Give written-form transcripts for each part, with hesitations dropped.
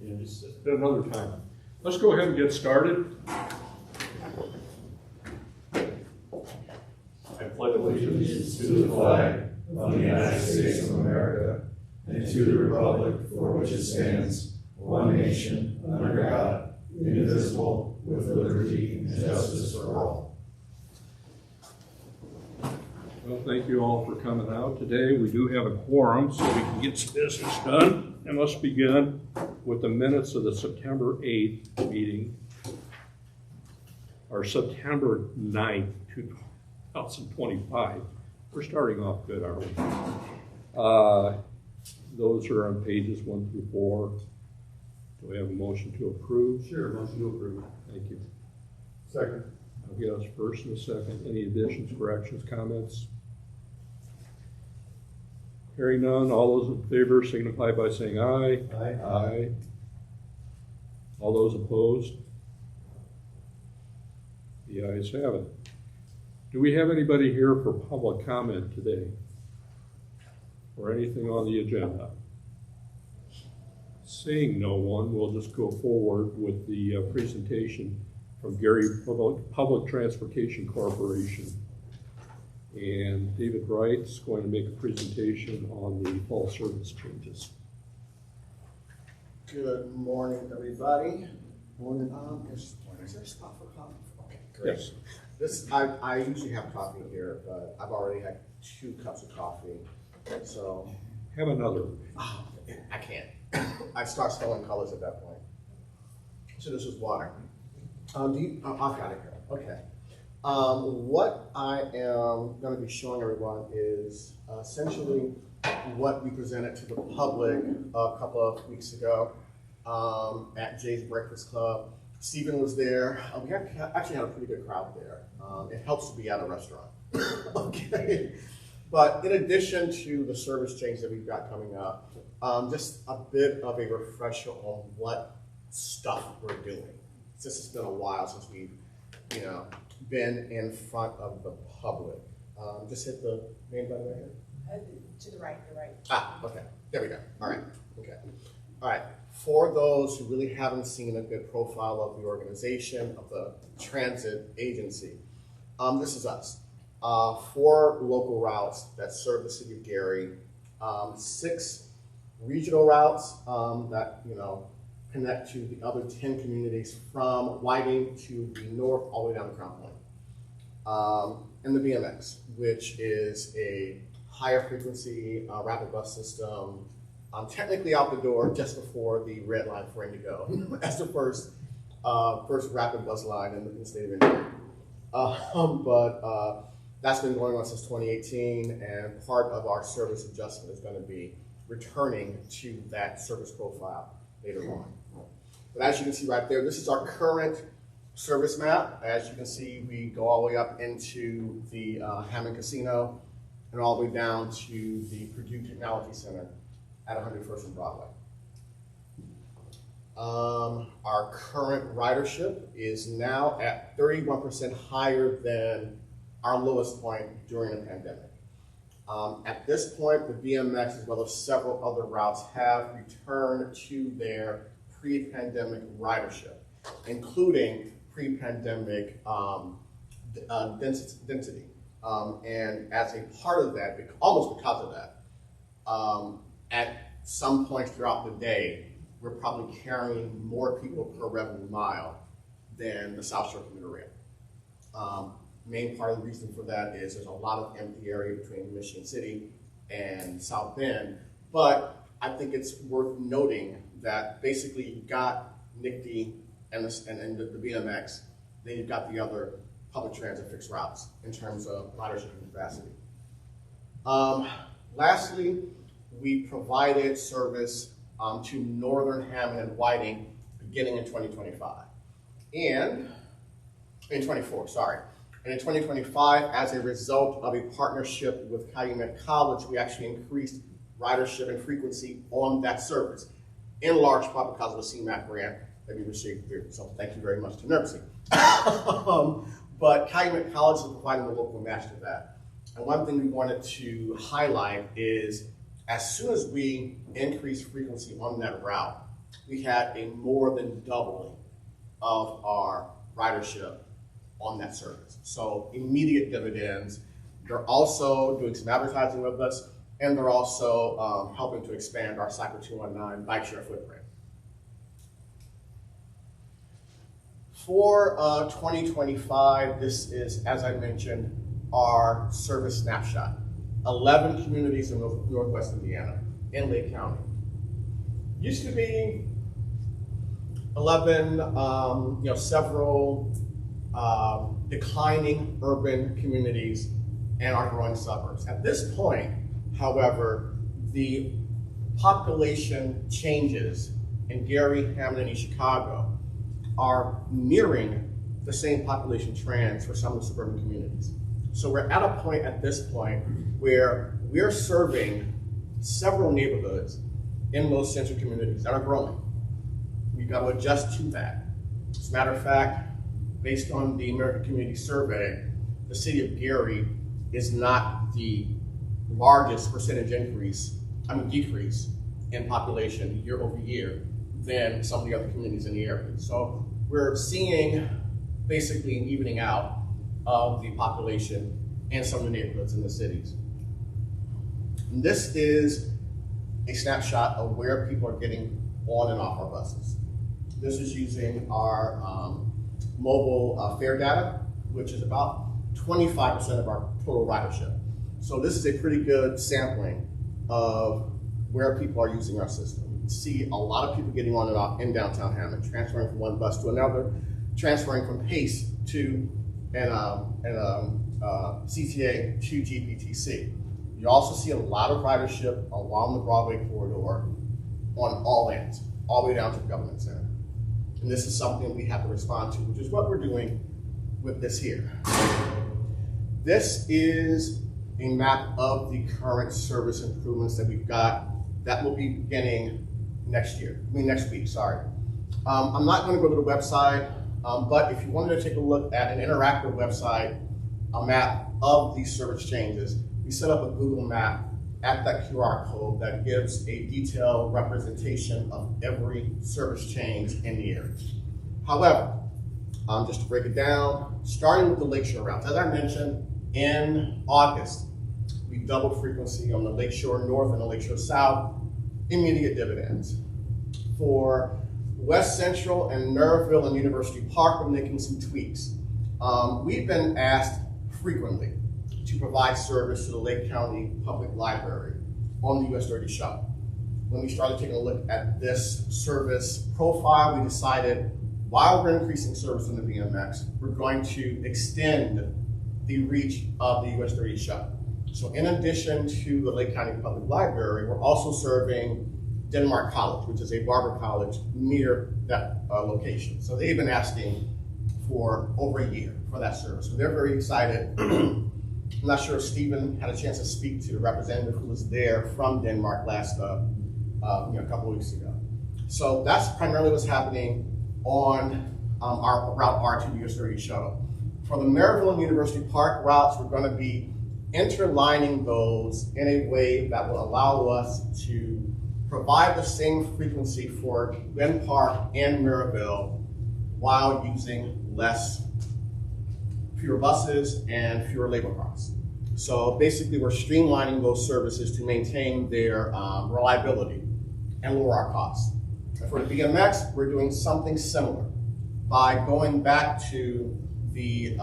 It's been another time. Let's go ahead and get started. I pledge allegiance to the flag of the United States of America and to the republic for which it stands, one nation, under God, indivisible, with liberty and justice for all. Well, thank you all for coming out today. We do have a quorum, so we can get some business done. And let's begin with the minutes of the September 8th meeting, or September 9th, 2025. We're starting off good, aren't we? Those are on pages 1 through 4. Do we have a motion to approve? Sure, motion to approve. Thank you. Second. I'll get us first and a second. Any additions, corrections, comments? Hearing none, all those in favor signify by saying aye. Aye. Aye. All those opposed? The ayes have it. Do we have anybody here for public comment today? Or anything on the agenda? Seeing no one, we'll just go forward with the presentation from Gary Public Transportation Corporation. And David Wright's going to make a presentation on the fall service changes. Good morning, everybody. Morning. Is there a spot for coffee? Okay, great. Yes. I usually have coffee here, but I've already had 2 cups of coffee, so. Have another. I can't. I start smelling colors at that point. So this is water. I've got it here. Okay. What I am going to be showing everyone is essentially what we presented to the public a couple of weeks ago at Jay's Breakfast Club. Stephen was there. We actually had a pretty good crowd there. It helps to be at a restaurant. Okay. But in addition to the service change that we've got coming up, just a bit of a refresher on what stuff we're doing. Since it's been a while since we've, been in front of the public. Just hit the main button right here. To the right, the right. Okay. There we go. All right. Okay. All right. For those who really haven't seen a good profile of the organization, of the transit agency, this is us. 4 local routes that serve the city of Gary, 6 regional routes that connect to the other 10 communities from Whiting to the north all the way down to Crown Point. And the BMX, which is a higher frequency rapid bus system, technically out the door just before the red line for Indigo. That's the first rapid bus line in the state of Indiana. But that's been going on since 2018, and part of our service adjustment is going to be returning to that service profile later on. But as you can see right there, this is our current service map. As you can see, we go all the way up into the Hammond Casino and all the way down to the Purdue Technology Center at 101st and Broadway. Our current ridership is now at 31% higher than our lowest point during the pandemic. At this point, the BMX, as well as several other routes, have returned to their pre-pandemic ridership, including pre-pandemic density. And as a part of that, almost because of that, at some point throughout the day, we're probably carrying more people per revenue mile than the South Shore Commuter Rail. Main part of the reason for that is there's a lot of empty area between Michigan City and South Bend, but I think it's worth noting that basically you've got NICD and the BMX, then you've got the other public transit fixed routes in terms of ridership and capacity. Lastly, we provided service to Northern Hammond and Whiting beginning in 2025. And in 24, sorry. And in 2025, as a result of a partnership with Calumet College, we actually increased ridership and frequency on that service, in large part because of the CMAQ grant that we received here. So thank you very much to NERC. But Calumet College is providing the local match to that. And one thing we wanted to highlight is as soon as we increase frequency on that route, we had a more than doubling of our ridership on that service. So immediate dividends. They're also doing some advertising with us, and they're also helping to expand our Cycle 219 bike share footprint. For 2025, this is, as I mentioned, our service snapshot. 11 communities in Northwest Indiana, in Lake County. Used to be 11, several declining urban communities and our growing suburbs. At this point, however, the population changes in Gary, Hammond, and East Chicago are mirroring the same population trends for some of the suburban communities. So we're at a point at this point where we're serving several neighborhoods in those central communities that are growing. We've got to adjust to that. As a matter of fact, based on the American Community Survey, the city of Gary is not the largest percentage decrease in population year over year than some of the other communities in the area. So we're seeing basically an evening out of the population and some of the neighborhoods in the cities. And this is a snapshot of where people are getting on and off our buses. This is using our mobile fare data, which is about 25% of our total ridership. So this is a pretty good sampling of where people are using our system. You can see a lot of people getting on and off in downtown Hammond, transferring from one bus to another, transferring from PACE to CTA to GPTC. You also see a lot of ridership along the Broadway corridor on all ends, all the way down to the Government Center. And this is something we have to respond to, which is what we're doing with this here. This is a map of the current service improvements that we've got that will be beginning next week, sorry. I'm not going to go to the website, but if you wanted to take a look at an interactive website, a map of these service changes, we set up a Google map at that QR code that gives a detailed representation of every service change in the area. However, just to break it down, starting with the Lakeshore routes, as I mentioned, in August, we doubled frequency on the Lakeshore North and the Lakeshore South, immediate dividends. For West Central and Maryville and University Park, we're making some tweaks. We've been asked frequently to provide service to the Lake County Public Library on the US 30 shuttle. When we started taking a look at this service profile, we decided while we're increasing service on the BMX, we're going to extend the reach of the US 30 shuttle. So in addition to the Lake County Public Library, we're also serving Denmark College, which is a barber college near that location. So they've been asking for over a year for that service. So they're very excited. I'm not sure if Stephen had a chance to speak to the representative who was there from Denmark last a couple of weeks ago. So that's primarily what's happening on our Route R to the US 30 shuttle. For the Maryville and University Park routes, we're going to be interlining those in a way that will allow us to provide the same frequency for Glen Park and Maryville while using fewer buses and fewer labor cars. So basically we're streamlining those services to maintain their reliability and lower our costs. And for the BMX, we're doing something similar by going back to the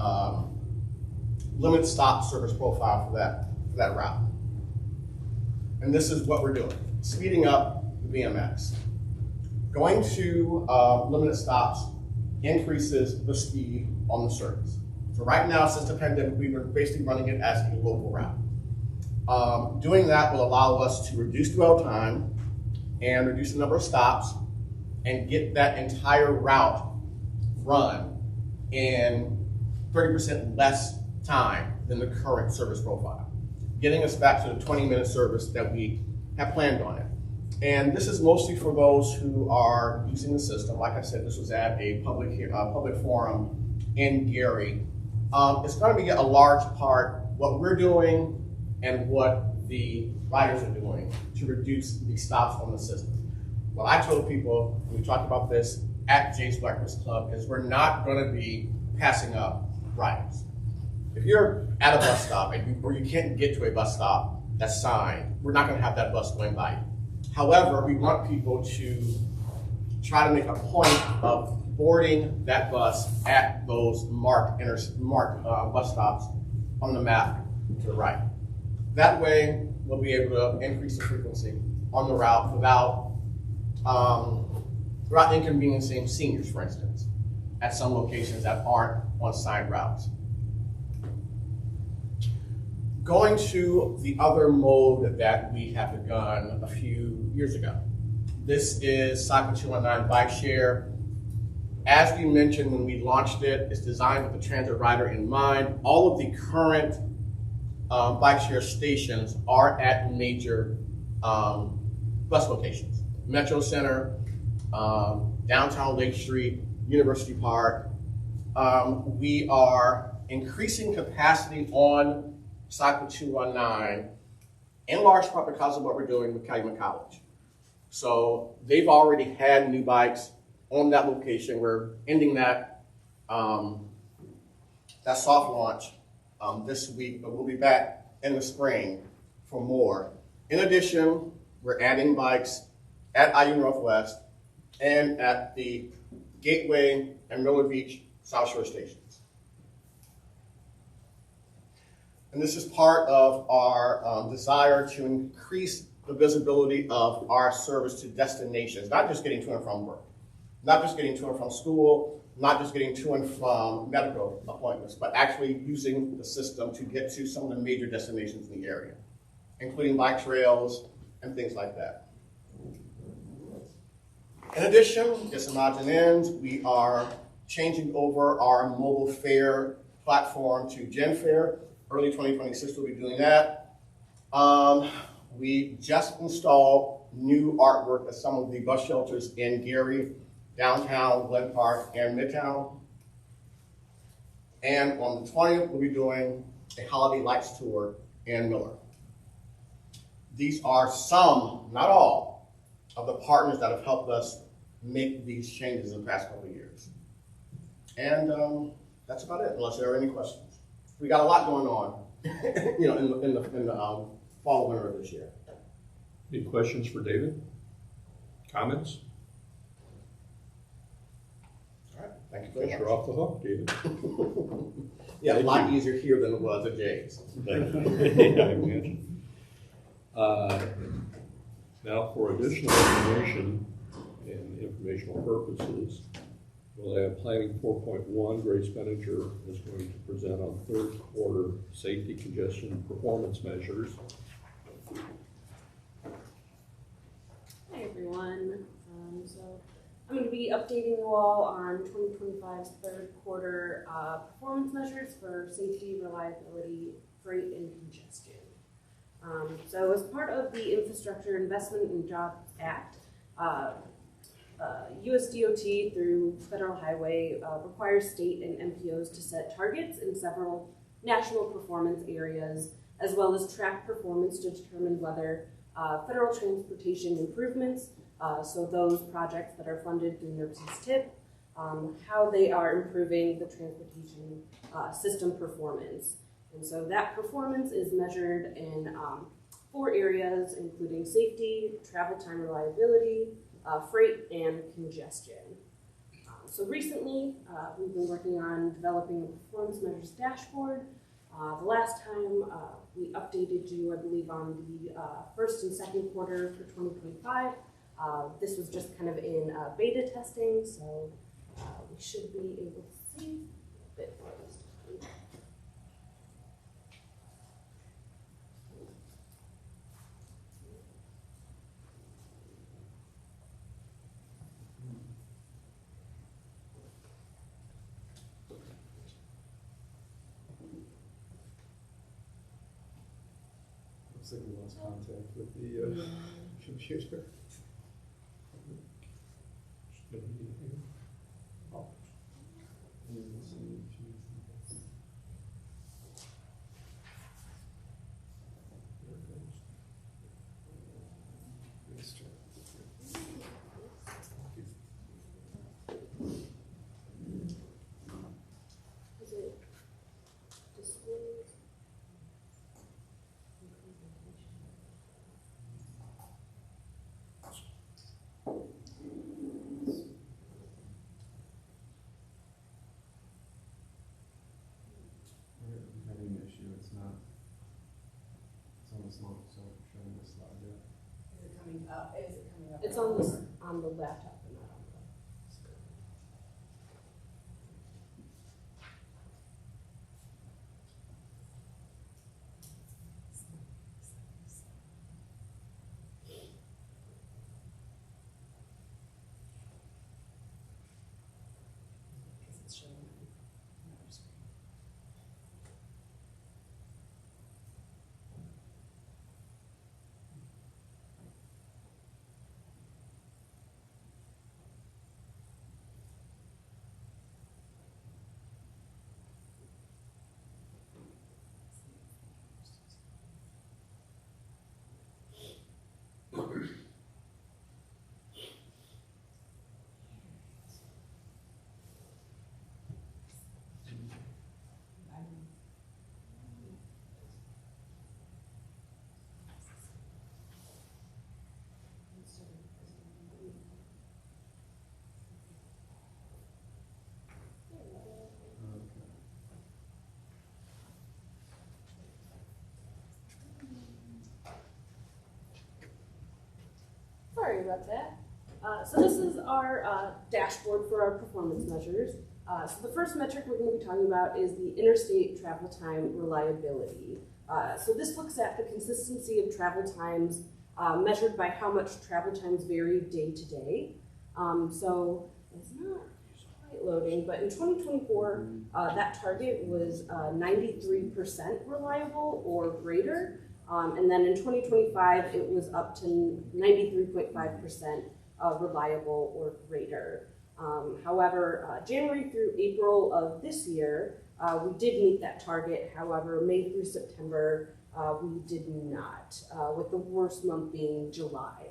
limit stop service profile for that route. And this is what we're doing, speeding up the BMX. Going to limited stops increases the speed on the service. So right now, since the pandemic, we were basically running it as a local route. Doing that will allow us to reduce dwell time and reduce the number of stops and get that entire route run in 30% less time than the current service profile, getting us back to the 20-minute service that we have planned on it. And this is mostly for those who are using the system. Like I said, this was at a public forum in Gary. It's going to be a large part what we're doing and what the riders are doing to reduce the stops on the system. What I told people, when we talked about this at James Breakfast Club, is we're not gonna be passing up riders. If you're at a bus stop or you can't get to a bus stop that's signed, we're not gonna have that bus going by you. However, we want people to try to make a point of boarding that bus at those marked bus stops on the map to the right. That way, we'll be able to increase the frequency on the route without inconveniencing seniors, for instance, at some locations that aren't on signed routes. Going to the other mode that we have begun a few years ago. This is Cycle 219 Bike Share. As we mentioned when we launched it, it's designed with the transit rider in mind. All of the current bike share stations are at major bus locations. Metro Center, downtown Lake Street, University Park. We are increasing capacity on Cycle 219 in large part because of what we're doing with Calumet College. So they've already had new bikes on that location. We're ending that soft launch this week, but we'll be back in the spring for more. In addition, we're adding bikes at IU Northwest and at the Gateway and Miller Beach South Shore stations. And this is part of our desire to increase the visibility of our service to destinations, not just getting to and from work, not just getting to and from school, not just getting to and from medical appointments, but actually using the system to get to some of the major destinations in the area, including bike trails and things like that. In addition, just some odds and ends, we are changing over our mobile fare platform to GenFare. Early 2026, we'll be doing that. We just installed new artwork at some of the bus shelters in Gary, downtown, Glen Park, and Midtown. And on the 20th, we'll be doing a Holiday Lights tour in Miller. These are some, not all, of the partners that have helped us make these changes in the past couple of years. And that's about it, unless there are any questions. We got a lot going on, in the fall and winter of this year. Any questions for David? Comments? All right, thank you very much. You're off the hook, David. Yeah, a lot easier here than it was at Jay's. Yeah, I imagine. Now, for additional information and informational purposes, we'll have Planning 4.1. Grace Benninger is going to present on third quarter safety congestion performance measures. Hi everyone. So I'm going to be updating you all on 2025's third quarter performance measures for safety, reliability, freight, and congestion. So as part of the Infrastructure Investment and Jobs Act, USDOT through Federal Highway requires state and MPOs to set targets in several national performance areas, as well as track performance to determine whether federal transportation improvements, so those projects that are funded through NERC's TIP, how they are improving the transportation system performance. And so that performance is measured in 4 areas, including safety, travel time reliability, freight, and congestion. So recently, we've been working on developing a performance measures dashboard. The last time we updated you, I believe, on the first and second quarter for 2025. This was just kind of in beta testing, so we should be able to see a bit more this time. Looks like we lost contact with the computer. It's on the laptop and not on the screen. It's showing on another screen. Sorry about that. So this is our dashboard for our performance measures. So the first metric we're going to be talking about is the interstate travel time reliability. So this looks at the consistency of travel times measured by how much travel times vary day to day. So it's not quite loading, but in 2024, that target was 93% reliable or greater. And then in 2025, it was up to 93.5% reliable or greater. However, January through April of this year, we did meet that target. However, May through September, we did not, with the worst month being July.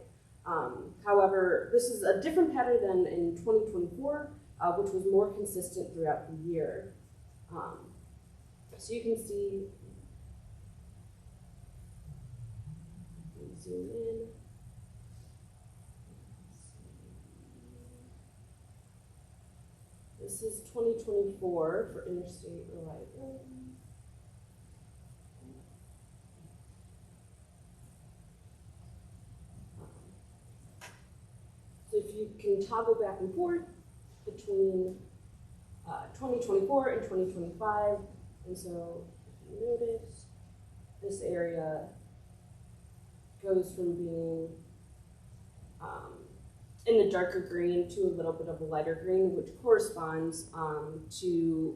However, this is a different pattern than in 2024, which was more consistent throughout the year. So you can see, zoom in. This is 2024 for interstate reliability. So if you can toggle back and forth between 2024 and 2025, and so if you notice, this area goes from being in the darker green to a little bit of a lighter green, which corresponds to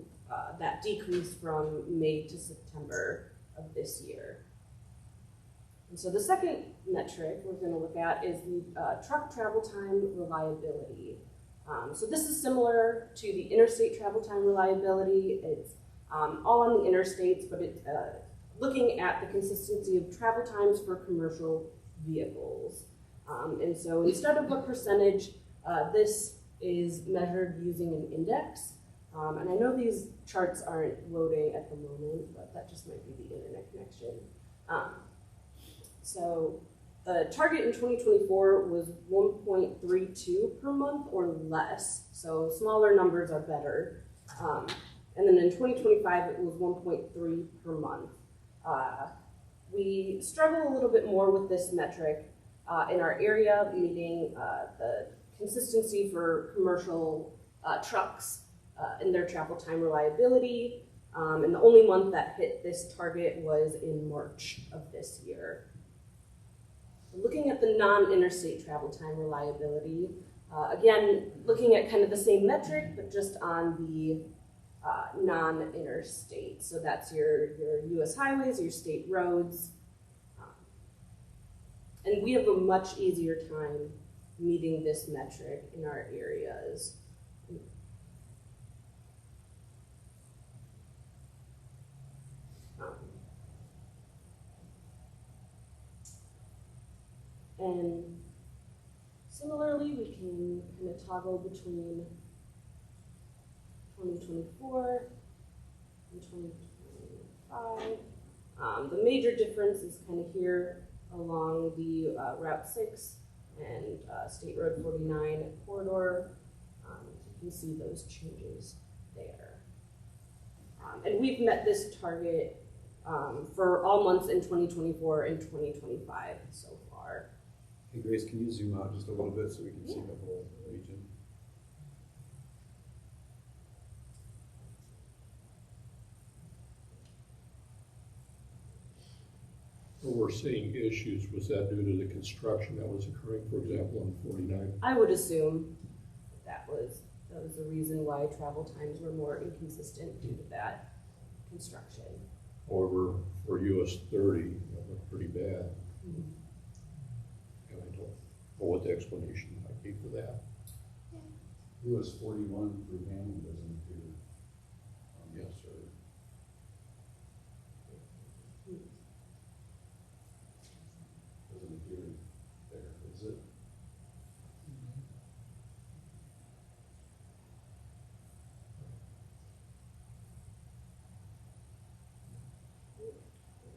that decrease from May to September of this year. And so the second metric we're going to look at is the truck travel time reliability. So this is similar to the interstate travel time reliability. It's all on the interstates, but it's looking at the consistency of travel times for commercial vehicles. And so instead of a percentage, this is measured using an index. And I know these charts aren't loading at the moment, but that just might be the internet connection. So the target in 2024 was 1.32 per month or less. So smaller numbers are better. And then in 2025, it was 1.3 per month. We struggle a little bit more with this metric in our area, meaning the consistency for commercial trucks and their travel time reliability. And the only month that hit this target was in March of this year. Looking at the non-interstate travel time reliability, again, looking at kind of the same metric, but just on the non-interstate. So that's your U.S. highways, your state roads. And we have a much easier time meeting this metric in our areas. And similarly, we can kind of toggle between 2024 and 2025. The major difference is kind of here along the Route 6 and State Road 49 corridor. You can see those changes there. And we've met this target for all months in 2024 and 2025 so far. Hey Grace, can you zoom out just a little bit so we can see the whole region? We're seeing issues, was that due to the construction that was occurring, for example, on 49? I would assume that was the reason why travel times were more inconsistent due to that construction. However, for US 30, that looked pretty bad. And I don't know what the explanation might be for that. US 41 through Hammond doesn't appear. Yes, sir. Doesn't appear there, is it?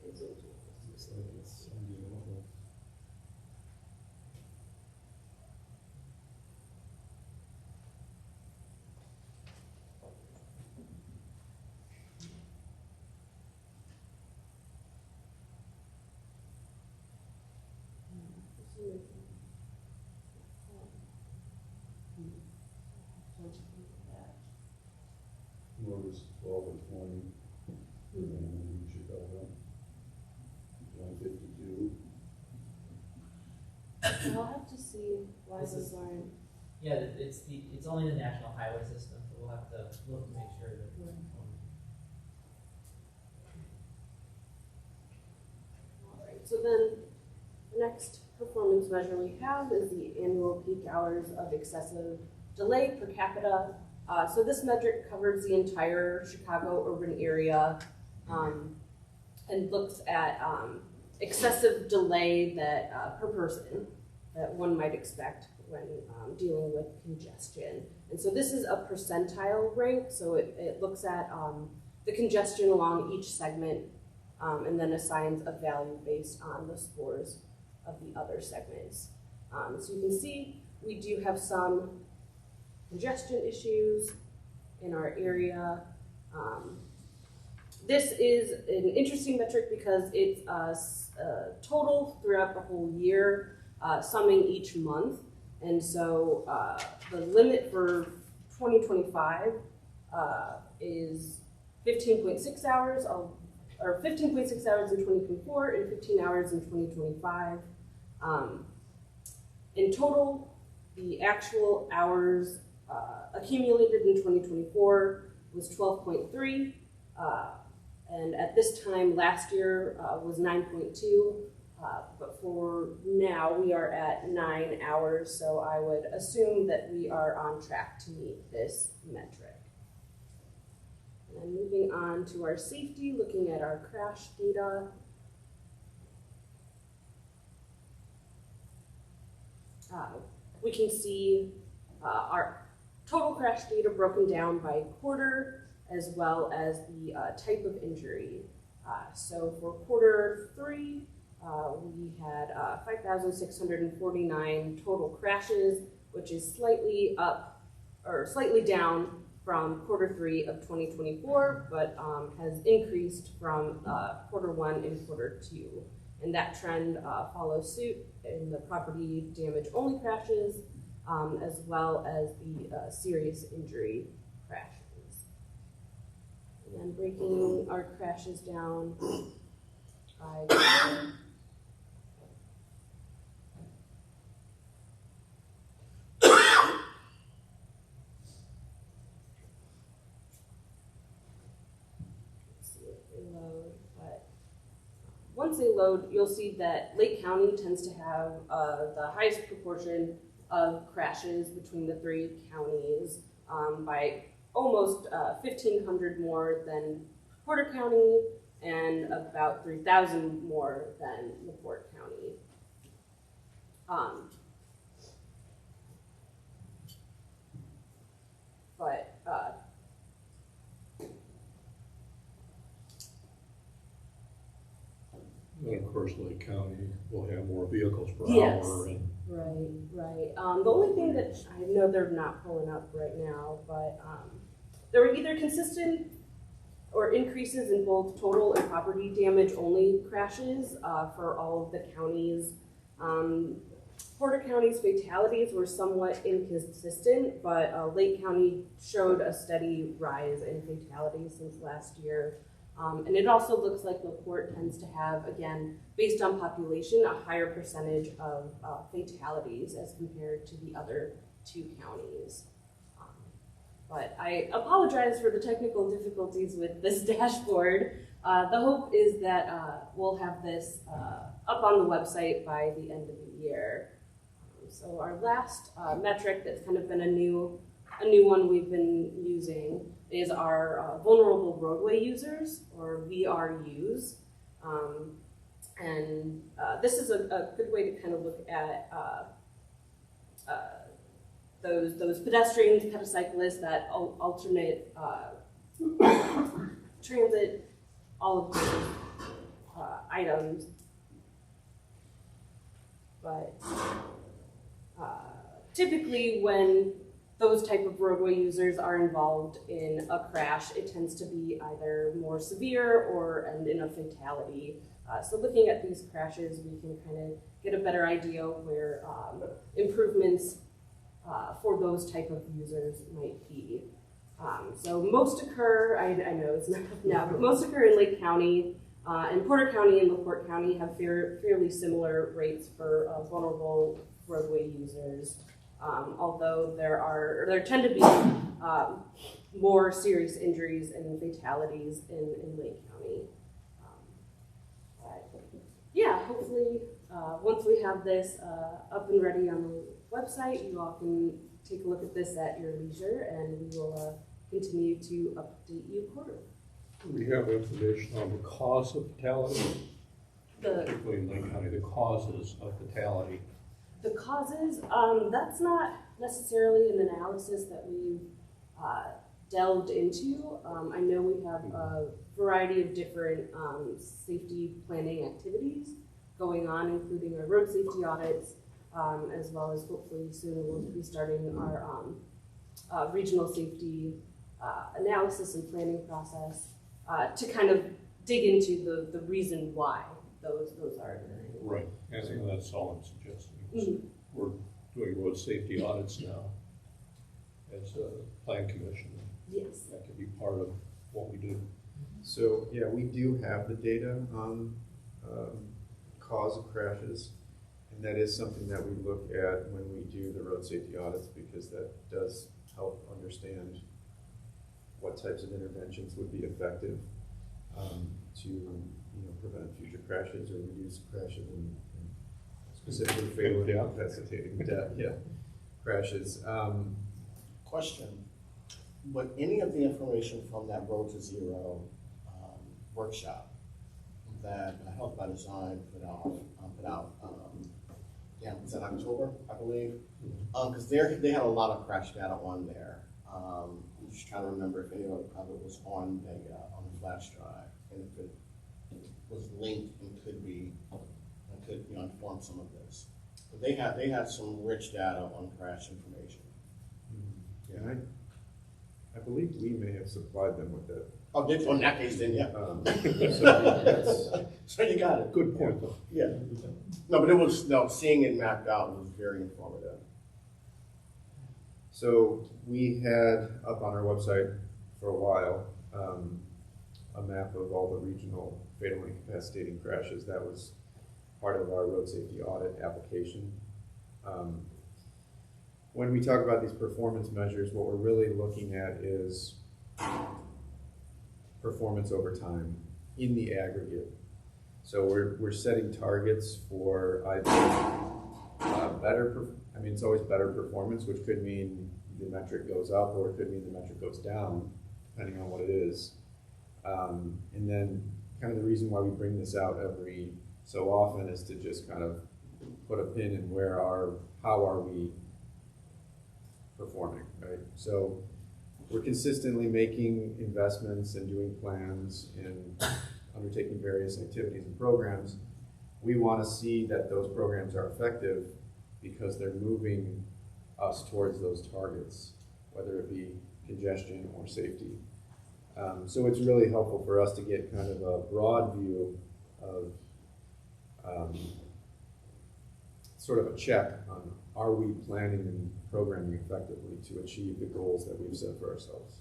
Looks like it's unusable. Nor was 12 or 20. And then Chicago. 152. I'll have to see why This those is- aren't. Yeah, it's only the national highway system, so we'll have to look to make sure that. Alright, so then the next performance measure we have is the annual peak hours of excessive delay per capita. So this metric covers the entire Chicago urban area and looks at excessive delay that per person that one might expect when dealing with congestion. And so this is a percentile rank, so it looks at the congestion along each segment and then assigns a value based on the scores of the other segments. So you can see we do have some congestion issues in our area. This is an interesting metric because it's a total throughout the whole year, summing each month. And so the limit for 2025 is 15.6 hours, or 15.6 hours in 2024 and 15 hours in 2025. In total, the actual hours accumulated in 2024 was 12.3, and at this time last year was 9.2, but for now we are at 9 hours, so I would assume that we are on track to meet this metric. And then moving on to our safety, looking at our crash data. We can see our total crash data broken down by quarter as well as the type of injury. So for quarter 3, we had 5,649 total crashes, which is slightly up or slightly down from quarter 3 of 2024, but has increased from quarter 1 and quarter 2. And that trend follows suit in the property damage only crashes, as well as the serious injury crashes. And then breaking our crashes down by quarter. Once they load, you'll see that Lake County tends to have the highest proportion of crashes between the 3 counties by almost 1,500 more than Porter County and about 3,000 more than LaPorte County. And of course, Lake County will have more vehicles per Yes. hour. And Right. The only thing that I know they're not pulling up right now, but there were either consistent or increases in both total and property damage only crashes for all of the counties. Porter County's fatalities were somewhat inconsistent, but Lake County showed a steady rise in fatalities since last year. And it also looks like LaPorte tends to have, again, based on population, a higher percentage of fatalities as compared to the other two counties. But I apologize for the technical difficulties with this dashboard. The hope is that we'll have this up on the website by the end of the year. So our last metric that's kind of been a new one we've been using is our vulnerable roadway users, or VRUs. And this is a good way to kind of look at those pedestrians, petacyclists that alternate transit, all of those items. But typically when those type of roadway users are involved in a crash, it tends to be either more severe and in a fatality. So looking at these crashes, we can kind of get a better idea where improvements for those type of users might be. So most occur, I know it's not now, but most occur in Lake County, and Porter County and LaPorte County have fairly similar rates for vulnerable roadway users. Although there tend to be more serious injuries and fatalities in Lake County. But yeah, hopefully once we have this up and ready on the website, you all can take a look at this at your leisure, and we will continue to update you quarterly. We have information on the cause of fatality, The particularly in Lake County, the causes of fatality. The causes, that's not necessarily an analysis that we've delved into. I know we have a variety of different safety planning activities going on, including our road safety audits, as well as hopefully soon we'll be starting our regional safety analysis and planning process to kind of dig into the reason why those are occurring. Right, I think that's all I'm suggesting. Mhm. We're doing road safety audits now as a plan commission. Yes. That could be part of what we do. So, yeah, we do have the data on cause of crashes, and that is something that we look at when we do the road safety audits, because that does help understand what types of interventions would be effective to prevent future crashes or reduce crashes and specifically fatal and incapacitating death. Yeah, crashes. Question, would any of the information from that Road to Zero workshop that Health by Design put out, was that October, I believe? Because they had a lot of crash data on there. I'm just trying to remember if any of it was on the flash drive, and if it was linked and could inform some of this. But they had some rich data on crash information. Yeah, I believe we may have supplied them with that. Oh, in that case, then yeah. So that's So you got it. Good point, though. Yeah. No, but seeing it mapped out was very informative. So we had up on our website for a while a map of all the regional fatal and incapacitating crashes. That was part of our road safety audit application. When we talk about these performance measures, what we're really looking at is performance over time in the aggregate. So we're setting targets for either it's always better performance, which could mean the metric goes up or it could mean the metric goes down, depending on what it is. And then kind of the reason why we bring this out every so often is to just kind of put a pin in how are we performing, right? So we're consistently making investments and doing plans and undertaking various activities and programs. We want to see that those programs are effective because they're moving us towards those targets, whether it be congestion or safety. So it's really helpful for us to get kind of a broad view of sort of a check on, are we planning and programming effectively to achieve the goals that we've set for ourselves?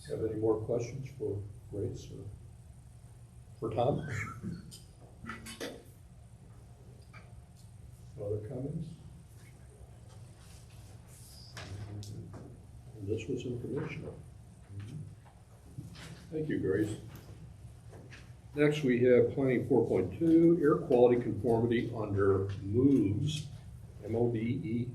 Have any more questions for Grace or for Tom? Other comments? And this was informational. Thank you, Grace. Next, we have planning 4.2, air quality conformity under MOVES, M-O-V-E.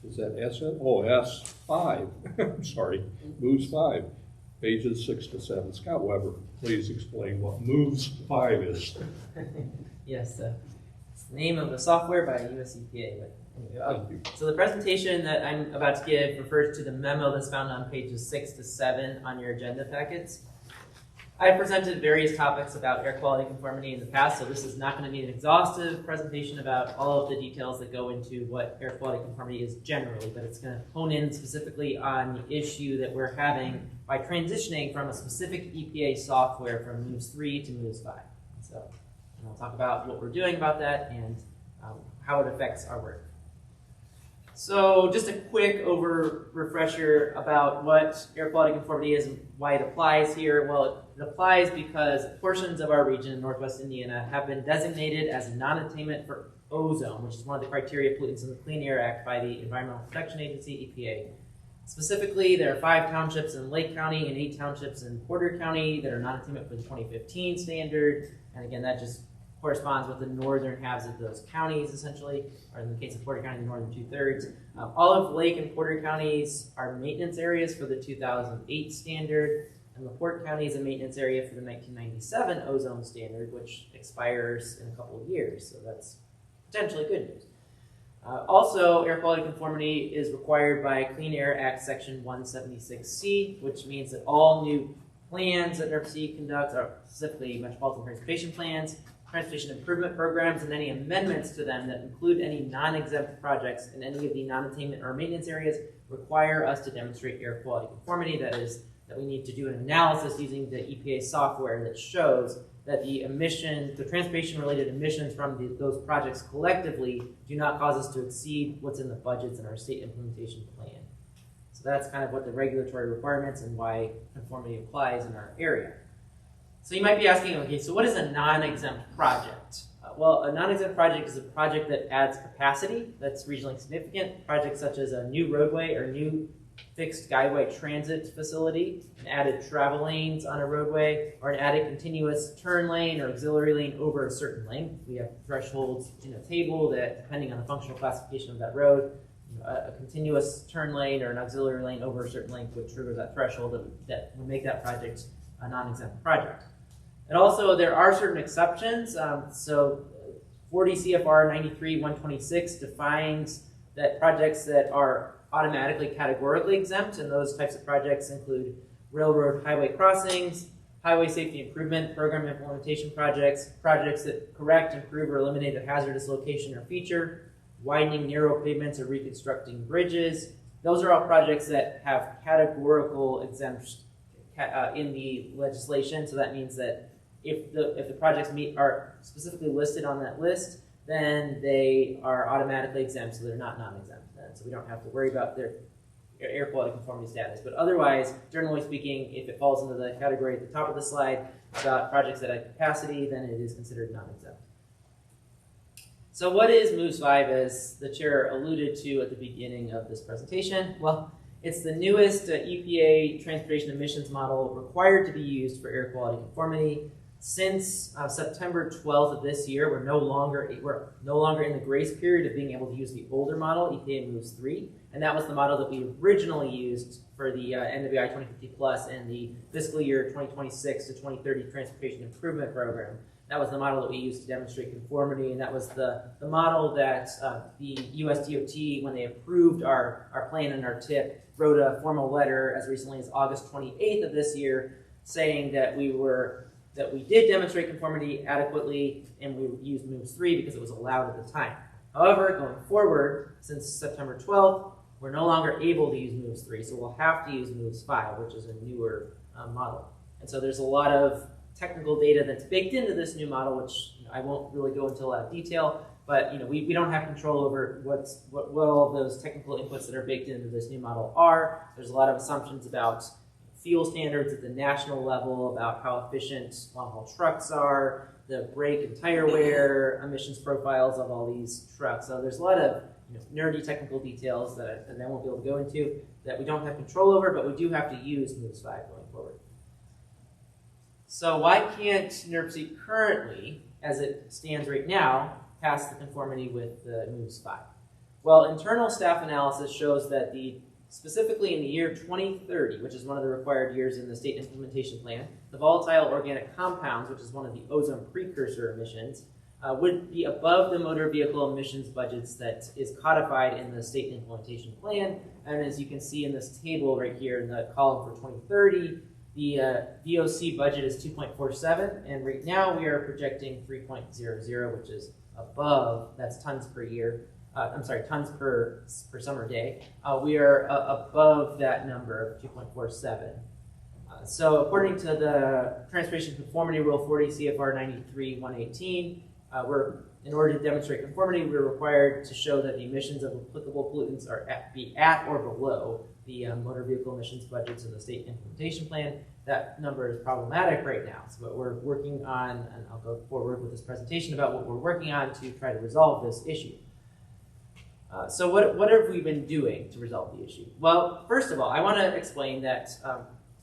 Is that S-N? Oh, S5. I'm sorry, MOVES 5, pages 6 to 7. Scott Weber, please explain what MOVES 5 is. Yes, it's the name of the software by US EPA. But anyway, so the presentation that I'm about to give refers to the memo that's found on pages 6 to 7 on your agenda packets. I've presented various topics about air quality conformity in the past, so this is not going to be an exhaustive presentation about all of the details that go into what air quality conformity is generally, but it's going to hone in specifically on the issue that we're having by transitioning from a specific EPA software from MOVES 3 to MOVES 5. So I'll talk about what we're doing about that and how it affects our work. So just a quick refresher about what air quality conformity is and why it applies here. Well, it applies because portions of our region in Northwest Indiana have been designated as non-attainment for ozone, which is one of the criteria pollutants in the Clean Air Act by the Environmental Protection Agency, EPA. Specifically, there are 5 townships in Lake County and 8 townships in Porter County that are non-attainment for the 2015 standard. And again, that just corresponds with the northern halves of those counties, essentially, or in the case of Porter County, the northern 2/3. All of Lake and Porter counties are maintenance areas for the 2008 standard, and LaPorte County is a maintenance area for the 1997 ozone standard, which expires in a couple of years, so that's potentially good news. Also, air quality conformity is required by Clean Air Act Section 176C, which means that all new plans that NERC conducts, are specifically Metropolitan Transportation Plans, transportation improvement programs, and any amendments to them that include any non-exempt projects in any of the non-attainment or maintenance areas require us to demonstrate air quality conformity. That is, that we need to do an analysis using the EPA software that shows that the transportation-related emissions from those projects collectively do not cause us to exceed what's in the budgets in our state implementation plan. So that's kind of what the regulatory requirements and why conformity applies in our area. So you might be asking, okay, so what is a non-exempt project? Well, a non-exempt project is a project that adds capacity that's regionally significant. Projects such as a new roadway or new fixed guideway transit facility, an added travel lanes on a roadway, or an added continuous turn lane or auxiliary lane over a certain length. We have thresholds in a table that, depending on the functional classification of that road, a continuous turn lane or an auxiliary lane over a certain length would trigger that threshold that would make that project a non-exempt project. And also, there are certain exceptions. So 40 CFR 93-126 defines that projects that are automatically categorically exempt, and those types of projects include railroad highway crossings, highway safety improvement program implementation projects, projects that correct, improve, or eliminate a hazardous location or feature, widening narrow pavements or reconstructing bridges. Those are all projects that have categorical exemptions in the legislation. So that means that if the projects are specifically listed on that list, then they are automatically exempt, so they're not non-exempt. So we don't have to worry about their air quality conformity status. But otherwise, generally speaking, if it falls into the category at the top of the slide about projects that have capacity, then it is considered non-exempt. So what is MOVES 5, as the chair alluded to at the beginning of this presentation? Well, it's the newest EPA transportation emissions model required to be used for air quality conformity. Since September 12th of this year, we're no longer in the grace period of being able to use the older model, EPA MOVES 3, and that was the model that we originally used for the NWI 2050 Plus and the fiscal year 2026 to 2030 Transportation Improvement Program. That was the model that we used to demonstrate conformity, and that was the model that the US DOT, when they approved our plan and our TIP, wrote a formal letter as recently as August 28th of this year saying that we did demonstrate conformity adequately and we used MOVES 3 because it was allowed at the time. However, going forward, since September 12th, we're no longer able to use MOVES 3, so we'll have to use MOVES 5, which is a newer model. And so there's a lot of technical data that's baked into this new model, which I won't really go into a lot of detail, but we don't have control over what all of those technical inputs that are baked into this new model are. There's a lot of assumptions about fuel standards at the national level, about how efficient long-haul trucks are, the brake and tire wear, emissions profiles of all these trucks. So there's a lot of nerdy technical details that I won't be able to go into that we don't have control over, but we do have to use MOVES 5 going forward. So why can't NERC currently, as it stands right now, pass the conformity with the MOVES 5? Well, internal staff analysis shows that specifically in the year 2030, which is one of the required years in the state implementation plan, the volatile organic compounds, which is one of the ozone precursor emissions, would be above the motor vehicle emissions budgets that is codified in the state implementation plan. And as you can see in this table right here in the column for 2030, the VOC budget is 2.47, and right now we are projecting 3.00, which is above, that's tons per year, tons per summer day. We are above that number of 2.47. So according to the Transportation Conformity Rule 40 CFR 93-118, in order to demonstrate conformity, we're required to show that the emissions of applicable pollutants are at or below the motor vehicle emissions budgets in the state implementation plan. That number is problematic right now. So what we're working on, and I'll go forward with this presentation about what we're working on to try to resolve this issue. So what have we been doing to resolve the issue? Well, first of all, I want to explain that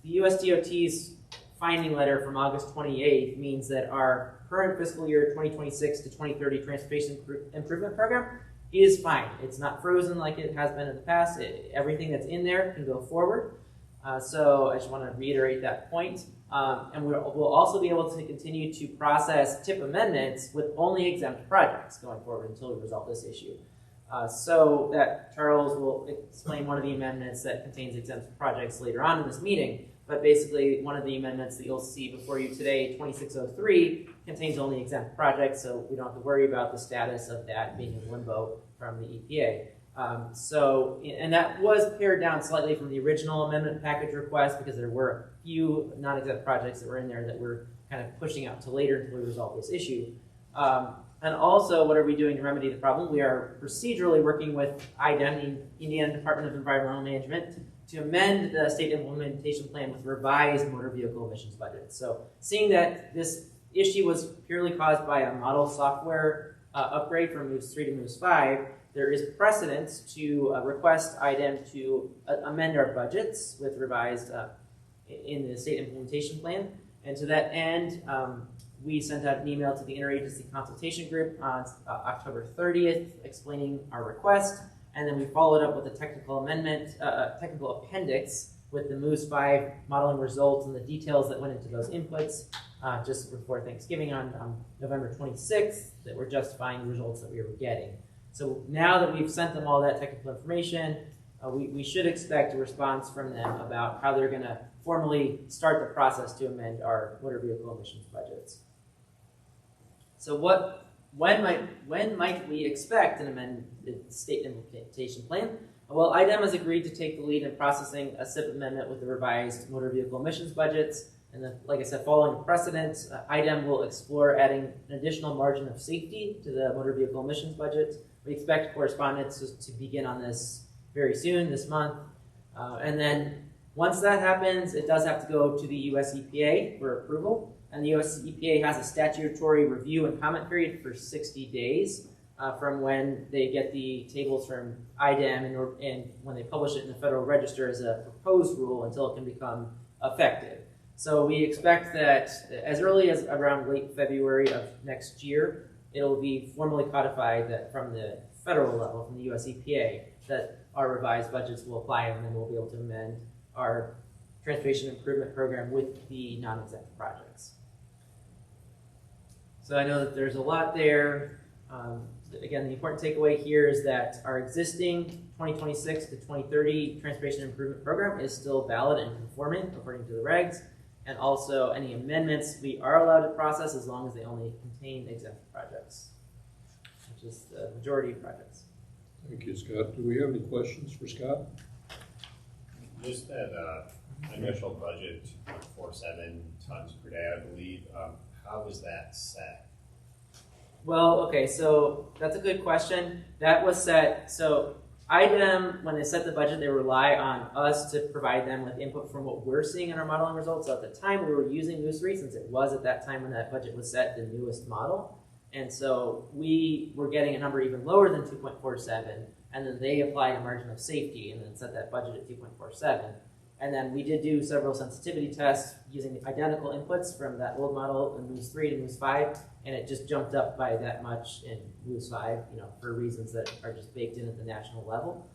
the USDOT's finding letter from August 28th means that our current fiscal year 2026 to 2030 Transportation Improvement Program is fine. It's not frozen like it has been in the past. Everything that's in there can go forward. So I just want to reiterate that point. And we'll also be able to continue to process TIP amendments with only exempt projects going forward until we resolve this issue. So that Charles will explain one of the amendments that contains exempt projects later on in this meeting. But basically, one of the amendments that you'll see before you today, 2603, contains only exempt projects, so we don't have to worry about the status of that being in limbo from the EPA. And that was pared down slightly from the original amendment package request because there were a few non-exempt projects that were in there that we're kind of pushing out to later until we resolve this issue. And also, what are we doing to remedy the problem? We are procedurally working with IDEM, the Indiana Department of Environmental Management, to amend the state implementation plan with revised motor vehicle emissions budget. So seeing that this issue was purely caused by a model software upgrade from MOVES 3 to MOVES 5, there is precedence to request IDEM to amend our budgets with revised in the state implementation plan. And to that end, we sent out an email to the interagency consultation group on October 30th explaining our request. And then we followed up with a technical amendment, technical appendix with the MOVES 5 modeling results and the details that went into those inputs just before Thanksgiving on November 26th that were justifying the results that we were getting. So now that we've sent them all that technical information, we should expect a response from them about how they're going to formally start the process to amend our motor vehicle emissions budgets. So when might we expect an amended state implementation plan? Well, IDEM has agreed to take the lead in processing a SIP amendment with the revised motor vehicle emissions budgets. And then, like I said, following precedent, IDEM will explore adding an additional margin of safety to the motor vehicle emissions budget. We expect correspondence to begin on this very soon, this month. And then once that happens, it does have to go to the US EPA for approval. And the US EPA has a statutory review and comment period for 60 days from when they get the tables from IDEM and when they publish it in the Federal Register as a proposed rule until it can become effective. So we expect that as early as around late February of next year, it'll be formally codified that from the federal level, from the US EPA, that our revised budgets will apply, and then we'll be able to amend our transportation improvement program with the non-exempt projects. So I know that there's a lot there. Again, the important takeaway here is that our existing 2026 to 2030 transportation improvement program is still valid and conforming according to the regs. And also any amendments we are allowed to process as long as they only contain exempt projects, which is the majority of projects. Thank you, Scott. Do we have any questions for Scott? Just that initial budget, 0.47 tons per day, I believe. How was that set? Well, okay, so that's a good question. That was set, so IDEM, when they set the budget, they rely on us to provide them with input from what we're seeing in our modeling results. So at the time, we were using Moose 3, since it was at that time when that budget was set, the newest model. And so we were getting a number even lower than 2.47, and then they applied a margin of safety and then set that budget at 2.47. And then we did do several sensitivity tests using identical inputs from that old model in Moose 3 to Moose 5, and it just jumped up by that much in Moose 5, for reasons that are just baked in at the national level.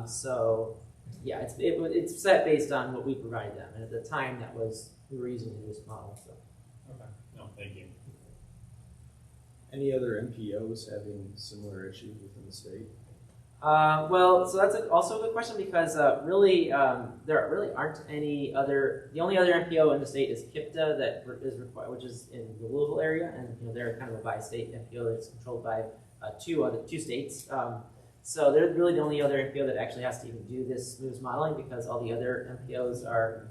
So yeah, it's set based on what we provide them, and at the time we were using the newest model. So. Okay. No, thank you. Any other MPOs having similar issues within the state? Well, so that's also a good question because really there really aren't any other. The only other MPO in the state is KIPTA that is required, which is in the Louisville area, and they're kind of a bi-state MPO that's controlled by two states. So they're really the only other MPO that actually has to even do this Moose modeling because all the other MPOs are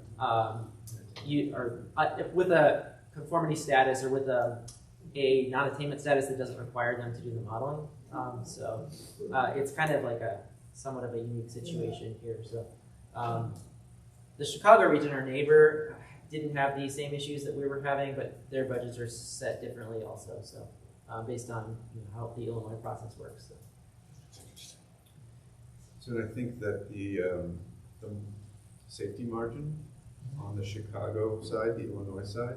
with a conformity status or with a non-attainment status that doesn't require them to do the modeling. So it's kind of like somewhat of a unique situation here. So the Chicago region, our neighbor, didn't have the same issues that we were having, but their budgets are set differently also. So based on how the Illinois process works. So I think that the safety margin on the Chicago side, the Illinois side,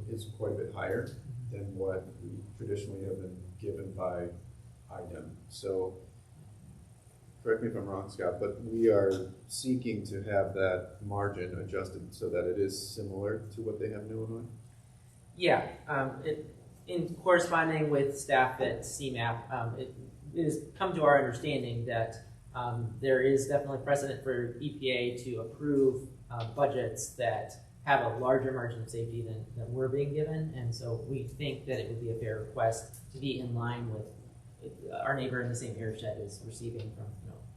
is quite a bit higher than what we traditionally have been given by IDEM. So, correct me if I'm wrong, Scott, but we are seeking to have that margin adjusted so that it is similar to what they have in Illinois? Yeah, in corresponding with staff at CMAP, it has come to our understanding that there is definitely precedent for EPA to approve budgets that have a larger margin of safety than we're being given, and so we think that it would be a fair request to be in line with our neighbor in the same airshed is receiving from,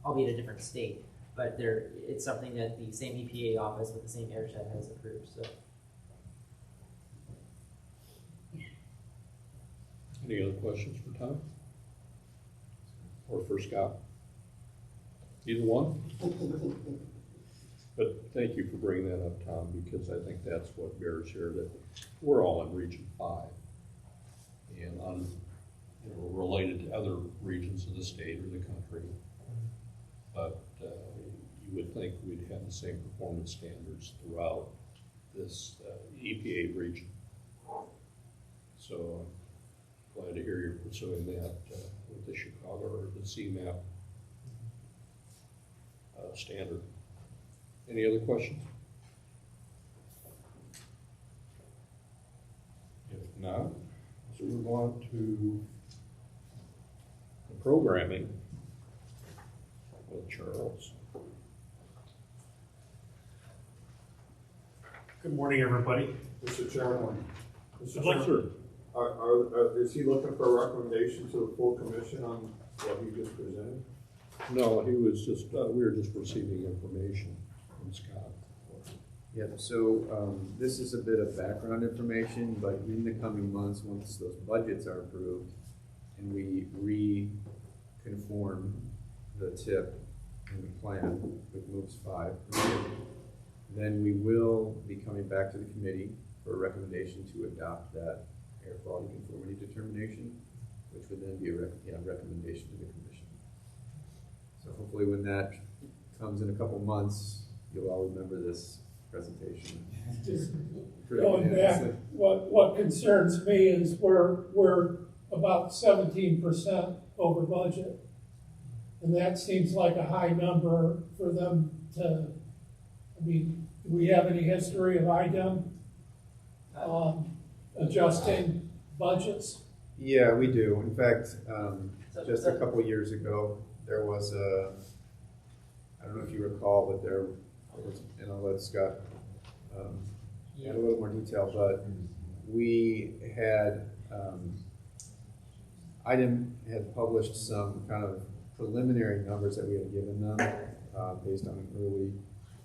albeit a different state, but it's something that the same EPA office with the same airshed has approved. So. Any other questions for Tom? Or for Scott? Either one? But thank you for bringing that up, Tom, because I think that's what bears here, that we're all in Region 5 and related to other regions of the state or the country. But you would think we'd have the same performance standards throughout this EPA region. So I'm glad to hear you're pursuing that with the Chicago or the CMAP standard. Any other questions? If not, let's move on to the programming with Charles. Good morning, everybody. Mr. Chairman, Mr. Yes, sir. Is he looking for a recommendation to the full commission on what he just presented? No, he was just, we were just receiving information from Scott. Yeah, so this is a bit of background information, but in the coming months, once those budgets are approved and we reconform the TIP and the plan with MOVES 5, then we will be coming back to the committee for a recommendation to adopt that air quality conformity determination, which would then be a recommendation to the commission. So hopefully when that comes in a couple months, you'll all remember this presentation. Just going back, what concerns me is we're about 17% over budget. And that seems like a high number for them to, do we have any history of IDEM adjusting budgets? Yeah, we do. In fact, just a couple years ago, there was I don't know if you recall, but there was, and I'll let Scott add a little more detail, but we had, IDEM had published some kind of preliminary numbers that we had given them based on an early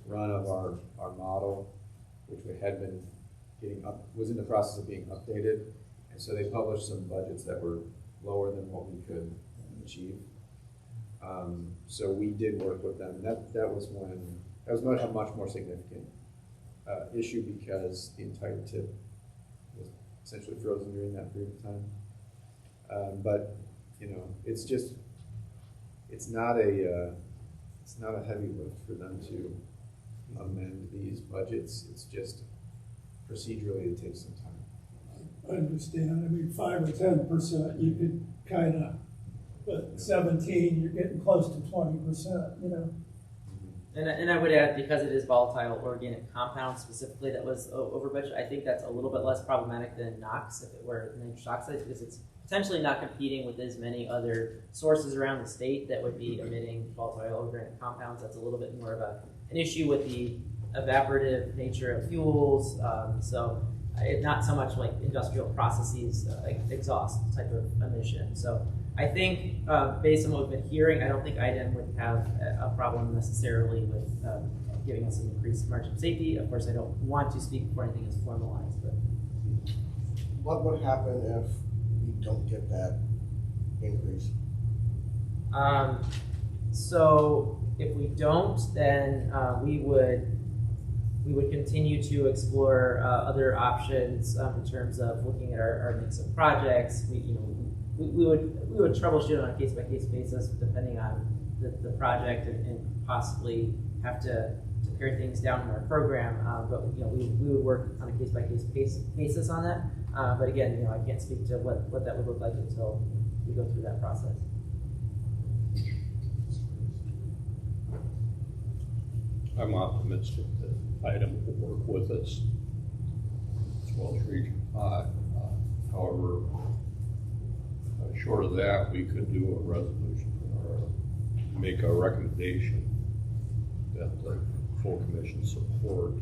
run of our model, which we had been getting up, was in the process of being updated. And so they published some budgets that were lower than what we could achieve. So we did work with them. That was a much more significant issue because the entire tip was essentially frozen during that period of time. But you know, it's not a heavy lift for them to amend these budgets. It's just procedurally it takes some time. I understand. I mean, 5 or 10%, you could kind of, but 17, you're getting close to 20%, you know. And I would add, because it is volatile organic compounds specifically that was over budget, I think that's a little bit less problematic than NOx if it were nitrous oxide, because it's potentially not competing with as many other sources around the state that would be emitting volatile organic compounds. That's a little bit more of an issue with the evaporative nature of fuels. Not so much like industrial processes, like exhaust type of emission. So I think based on what we've been hearing, I don't think IDEM would have a problem necessarily with giving us an increased margin of safety. Of course, I don't want to speak before anything is formalized. But What would happen if we don't get that increase? So if we don't, then we would continue to explore other options in terms of looking at our mix of projects. We would troubleshoot on a case by case basis depending on the project and possibly have to pare things down in our program. But we would work on a case by case basis on that. But again, I can't speak to what that would look like until we go through that process. I'm optimistic that IDEM will work with us as well as Region 5. However, short of that, we could do a resolution or make a recommendation that the full commission support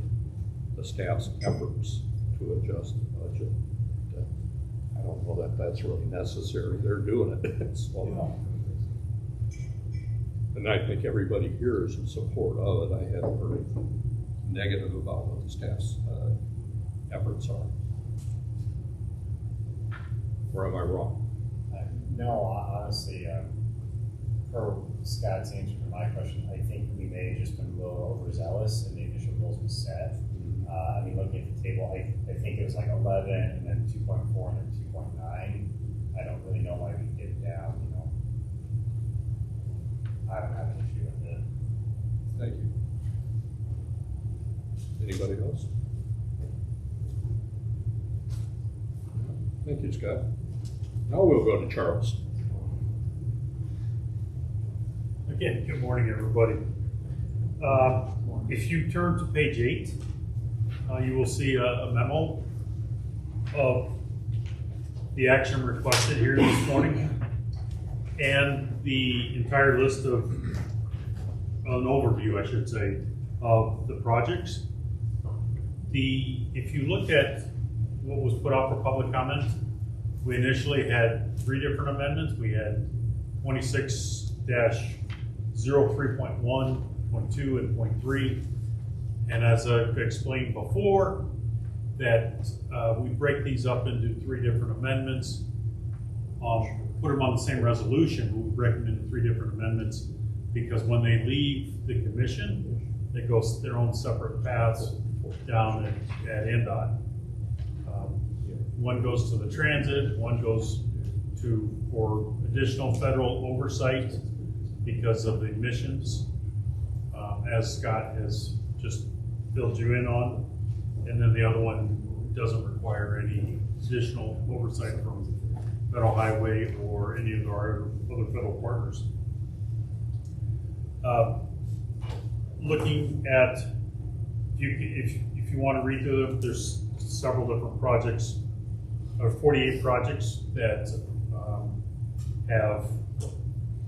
the staff's efforts to adjust the budget. I don't know that that's really necessary. They're doing it. So, and I think everybody here is in support of it. I haven't heard anything negative about what the staff's efforts are. Or am I wrong? No, honestly, per Scott's answer to my question, I think we may have just been a little overzealous in the initial goals we set. Looking at the table, I think it was like 11 and then 2.4 and then 2.9. I don't really know why we did it down, I don't have an issue with it. Thank you. Anybody else? Thank you, Scott. Now we'll go to Charles. Again, good morning, everybody. If you turn to page 8, you will see a memo of the action requested here this morning and the entire list of, an overview, I should say, of the projects. If you look at what was put out for public comment, we initially had 3 different amendments. We had 26-03.1, 0.2, and 0.3. And as I've explained before, that we break these up into 3 different amendments, put them on the same resolution, but we break them into 3 different amendments because when they leave the commission, they go their own separate paths down at NDOT. One goes to the transit, one goes for additional federal oversight because of the emissions, as Scott has just filled you in on, and then the other one doesn't require any additional oversight from Federal Highway or any of our other federal partners. Looking at, if you want to read through them, there's several different projects, or 48 projects that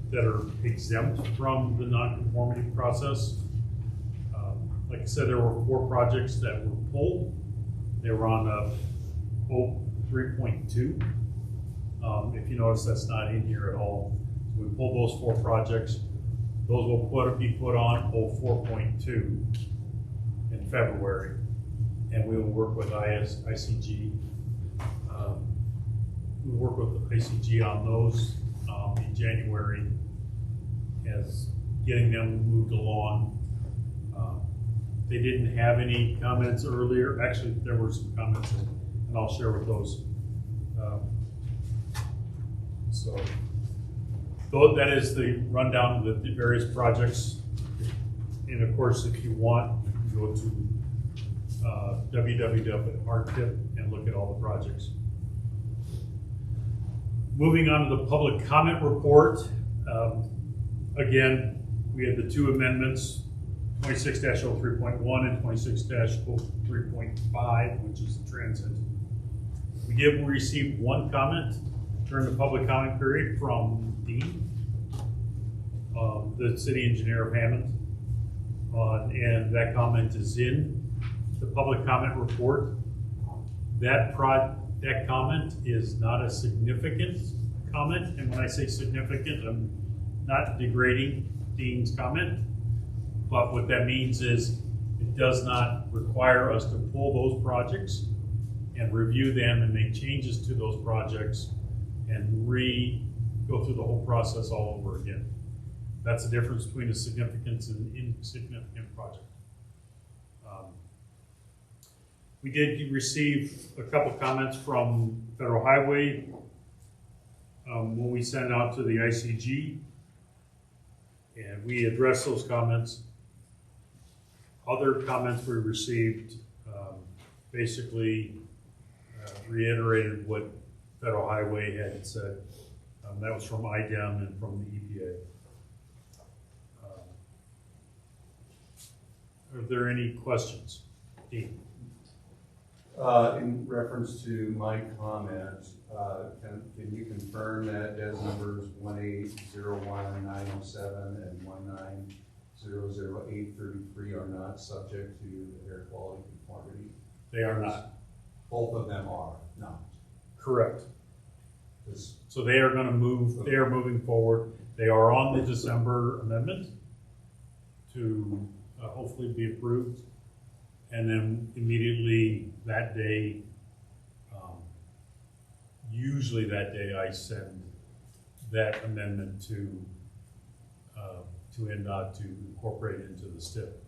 that are exempt from the non-conformity process. Like I said, there were 4 projects that were pulled. They were on 03.2. If you notice, that's not in here at all. So we pulled those 4 projects. Those will be put on 04.2. in February, and we will work with ICG. We'll work with ICG on those in January as getting them moved along. They didn't have any comments earlier. Actually, there were some comments, and I'll share with those. So that is the rundown of the various projects. And of course, if you want, you can go to www.arttip and look at all the projects. Moving on to the public comment report. Again, we had the two amendments, 26-03.1 and 26-03.5, which is the transit. We received one comment during the public comment period from Dean, the city engineer of Hammond. And that comment is in the public comment report. That comment is not a significant comment, and when I say significant, I'm not degrading Dean's comment, but what that means is it does not require us to pull those projects and review them and make changes to those projects and go through the whole process all over again. That's the difference between a significant and insignificant project. We did receive a couple comments from Federal Highway when we sent it out to the ICG, and we addressed those comments. Other comments we received basically reiterated what Federal Highway had said. That was from IDEM and from the EPA. Are there any questions? Dean? In reference to my comment, can you confirm that DES numbers 1801907 and 1900833 are not subject to air quality conformity? They are not. Both of them are not. Correct. So they are going to move, they are moving forward. They are on the December amendment to hopefully be approved. And then immediately that day, usually that day, I send that amendment to NDOT to incorporate into the STIP.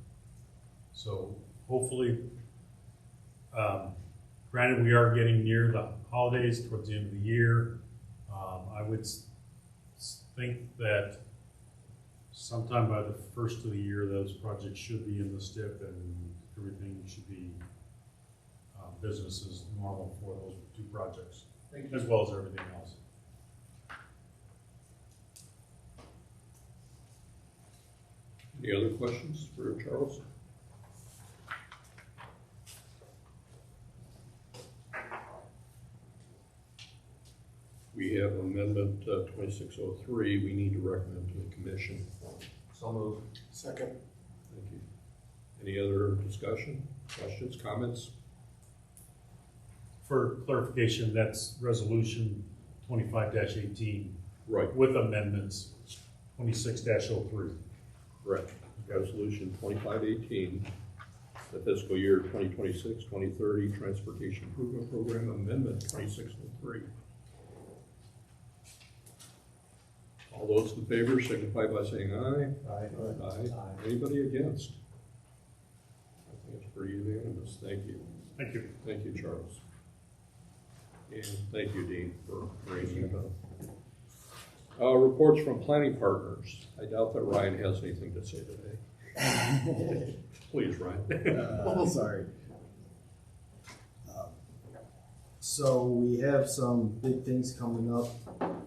So hopefully, granted, we are getting near the holidays towards the end of the year. I would think that sometime by the first of the year, those projects should be in the STIP and everything should be business as normal for those two projects, as well as everything else. Any other questions for Charles? We have amendment 2603 we need to recommend to the commission. So moved. Second. Thank you. Any other discussion, questions, comments? For clarification, that's resolution 25-18 Right. with amendments 26-03. Correct. Resolution 2518, the fiscal year 2026-2030 Transportation Improvement Program Amendment 2603. All those in favor signify by saying aye. Aye. Aye. Anybody against? I think it's pretty unanimous. Thank you. Thank you. Thank you, Charles. And thank you, Dean, for bringing it up. Reports from planning partners. I doubt that Ryan has anything to say today. Please, Ryan. Sorry. So we have some big things coming up.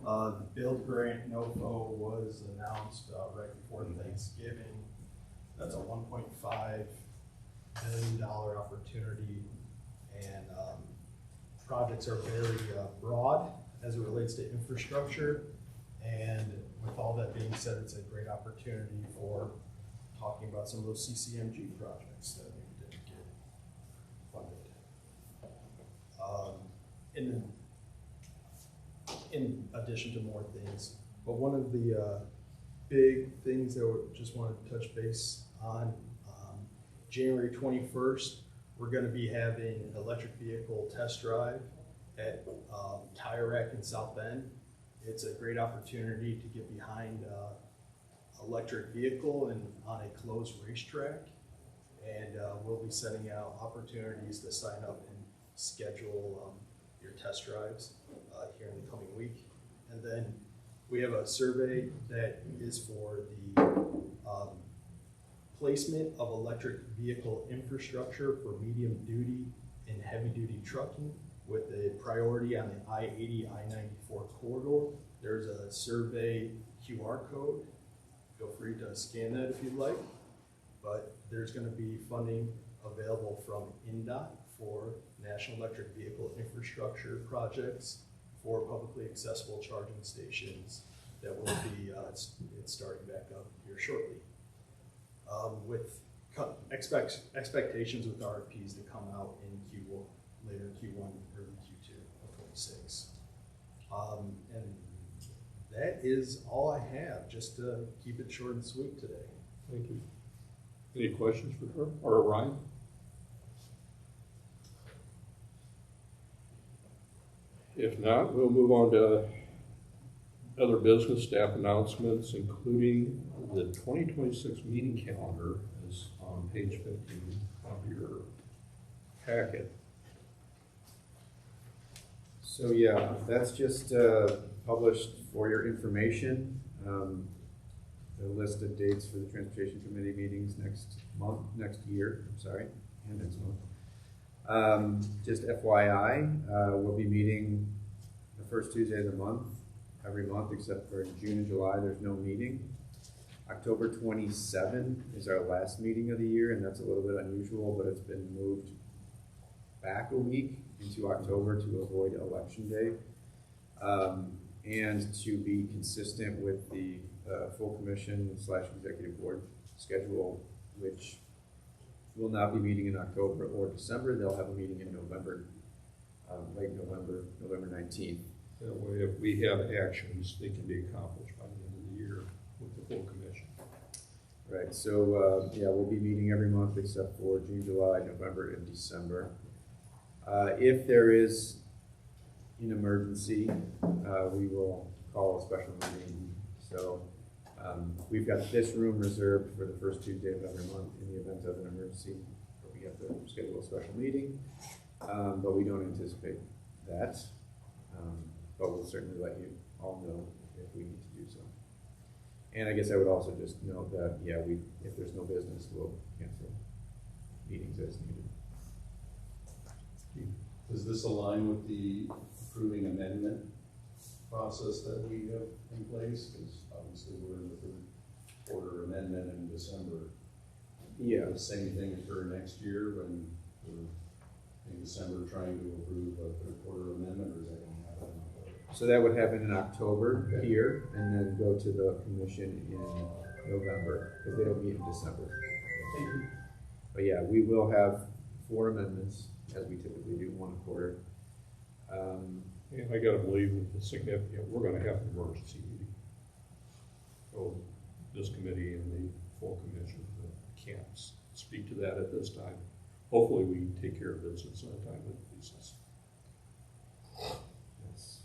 The Build Grant NOFO was announced right before Thanksgiving. That's a $1.5 billion opportunity, and projects are very broad as it relates to infrastructure. And with all that being said, it's a great opportunity for talking about some of those CCMG projects that maybe didn't get funded. In addition to more things, but one of the big things that we just wanted to touch base on, January 21st, we're going to be having an electric vehicle test drive at Tire Rack in South Bend. It's a great opportunity to get behind electric vehicle and on a closed racetrack. And we'll be sending out opportunities to sign up and schedule your test drives here in the coming week. And then we have a survey that is for the placement of electric vehicle infrastructure for medium duty and heavy duty trucking with a priority on the I-80, I-94 corridor. There's a survey QR code. Feel free to scan that if you'd like. But there's going to be funding available from INDOT for National Electric Vehicle Infrastructure projects for publicly accessible charging stations that will be it's starting back up here shortly. With expectations with RFPs to come out in Q1, later Q1, early Q2 of 26. And that is all I have, just to keep it short and sweet today. Thank you. Any questions for her or Ryan? If not, we'll move on to other business staff announcements, including the 2026 meeting calendar is on page 15 of your packet. So yeah, that's just published for your information. The list of dates for the Transportation Committee meetings next year, and next month. Just FYI, we'll be meeting the first Tuesday of the month, every month except for June and July, there's no meeting. October 27 is our last meeting of the year, and that's a little bit unusual, but it's been moved back a week into October to avoid Election Day. And to be consistent with the full commission / executive board schedule, which will not be meeting in October or December. They'll have a meeting in November, late November, November 19th. That way, if we have actions, they can be accomplished by the end of the year with the full commission. Right, so yeah, we'll be meeting every month except for June, July, November, and December. If there is an emergency, we will call a special meeting. So we've got this room reserved for the first Tuesday of every month in the event of an emergency. We have to schedule a special meeting, but we don't anticipate that. But we'll certainly let you all know if we need to do so. And I guess I would also just note that, yeah, if there's no business, we'll cancel meetings as needed. Does this align with the approving amendment process that we have in place? Because obviously we're in the third quarter amendment in December. Yeah. The same thing occur next year when we're in December trying to approve a third quarter amendment, or is that going to happen in October? So that would happen in October here, and then go to the commission in November, because they don't meet in December. But yeah, we will have 4 amendments, as we typically do, 1 a quarter. And I gotta believe with the significant, we're gonna have an emergency meeting. So this committee and the full commission can't speak to that at this time. Hopefully we can take care of business on a timely basis. Yes.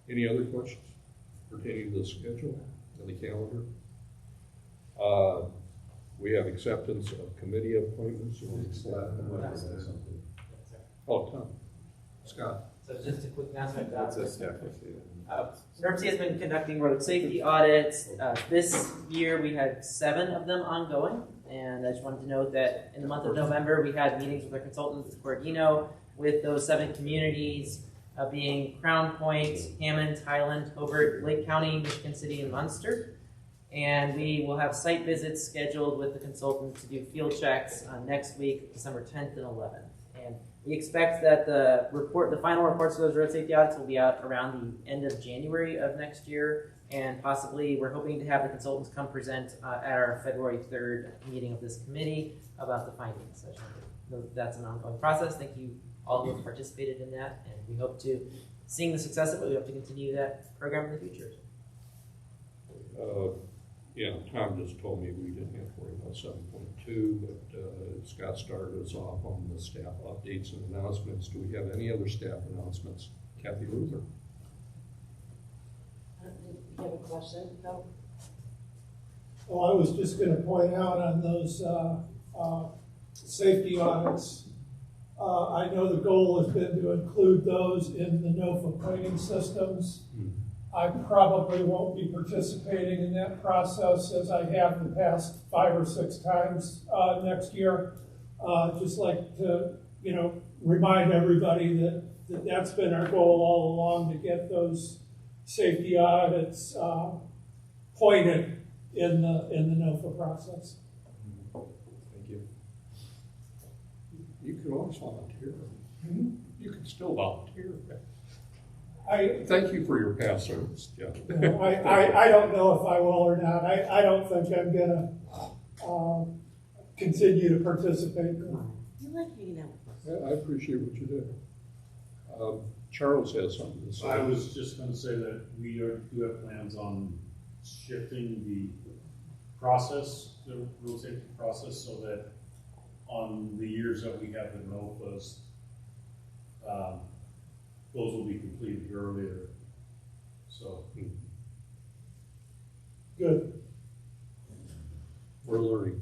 Any other questions pertaining to the schedule and the calendar? We have acceptance of committee appointments. Oh, Tom. Scott. So just a quick announcement. That's a staff issue. NERC has been conducting road safety audits. This year we had 7 of them ongoing, and I just wanted to note that in the month of November we had meetings with our consultants at Corgino with those 7 communities being Crown Point, Hammond, Highland, Hobart, Lake County, Michigan City, and Munster. And we will have site visits scheduled with the consultant to do field checks next week, December 10th and 11th. And we expect that the final reports of those road safety audits will be out around the end of January of next year. And possibly we're hoping to have the consultants come present at our February 3rd meeting of this committee about the findings. So that's an ongoing process. Thank you all who have participated in that. And we hope to, seeing the success of it, we hope to continue that program in the future. Yeah, Tom just told me we didn't have to worry about 7.2, but Scott started us off on the staff updates and announcements. Do we have any other staff announcements? Kathy Luther? You have a question? No? Well, I was just gonna point out on those, safety audits, I know the goal has been to include those in the NOFA planning systems. I probably won't be participating in that process as I have the past 5 or 6 times next year. Just like to, remind everybody that that's been our goal all along, to get those safety audits pointed in the NOFA process. Thank you. You can always volunteer. You can still volunteer. I Thank you for your past service, Jeff. I don't know if I will or not. I don't think I'm gonna continue to participate. You like hanging out with us. I appreciate what you did. Charles has something to say. I was just gonna say that we do have plans on shifting the process, the road safety process, so that on the years that we have the NOFAs, those will be completed earlier. So. Good. We're learning.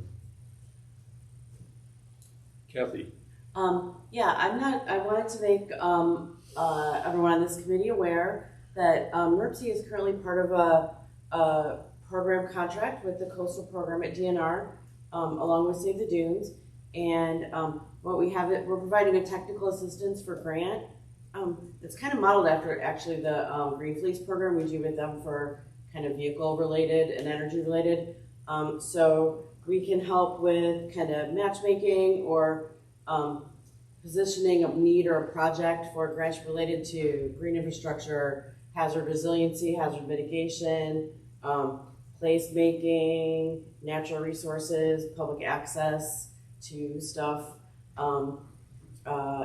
Kathy? I wanted to make everyone on this committee aware that NERC is currently part of a program contract with the coastal program at DNR, along with Save the Dunes. And what we have, we're providing a technical assistance for grant. It's kind of modeled after actually the Green Fleece program we do with them for kind of vehicle related and energy related. So we can help with kind of matchmaking or positioning of need or a project for grants related to green infrastructure, hazard resiliency, hazard mitigation, place making, natural resources, public access to stuff,